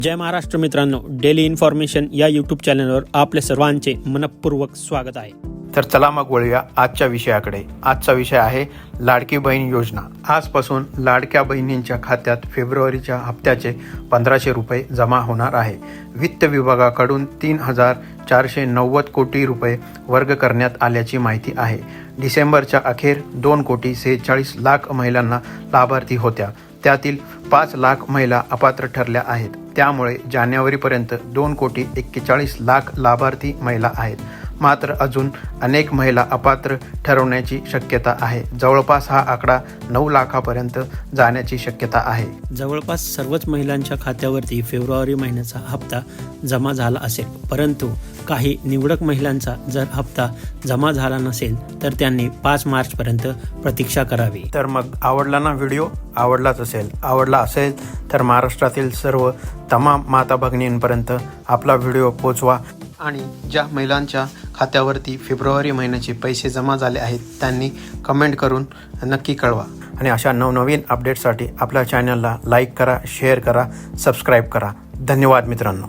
जय महाराष्ट्र मित्रांनो, daily information या YouTube चॅनलवर आपले सर्वांचे मनपूर्वक स्वागत आहे। तर चला मग वळूया आजच्या विषयाकडे। आजचा विषय आहे लाडकी बहीण योजना। आजपासून लाडक्या बहिणींच्या खात्यात फेब्रुवारीच्या हप्त्याचे 1500 रुपये जमा होणार आहे। वित्त विभागाकडून 3490 कोटी रुपये वर्ग करण्यात आल्याची माहिती आहे। डिसेंबरच्या अखेर 2,46,00,000 महिलांना लाभार्थी होत्या, त्यातील 5 लाख महिला अपात्र ठरल्या आहेत। त्यामुळे जानेवारीपर्यंत 2,41,00,000 लाभार्थी महिला आहेत। मात्र अजून अनेक महिला अपात्र ठरवण्याची शक्यता आहे। जवळपास हा आकडा 9 लाखापर्यंत जाण्याची शक्यता आहे। जवळपास सर्वच महिलांच्या खात्यावरती फेब्रुवारी महिन्याचा हप्ता जमा झाला असेल, परंतु काही निवडक महिलांचा जर हप्ता जमा झाला नसेल तर त्यांनी 5 मार्चपर्यंत प्रतीक्षा करावी। तर मग आवडला ना व्हिडिओ? आवडला असेल तर महाराष्ट्रातील सर्व तमाम माता भगिनींपर्यंत आपला व्हिडिओ पोहोचवा आणि ज्या महिलांच्या खात्यावरती फेब्रुवारी महिन्याचे पैसे जमा झाले आहेत त्यांनी कमेंट करून नक्की कळवा। आणि अशा नवनवीन अपडेटसाठी आपल्या चॅनलला लाईक करा, शेअर करा, सबस्क्राईब करा। धन्यवाद मित्रांनो।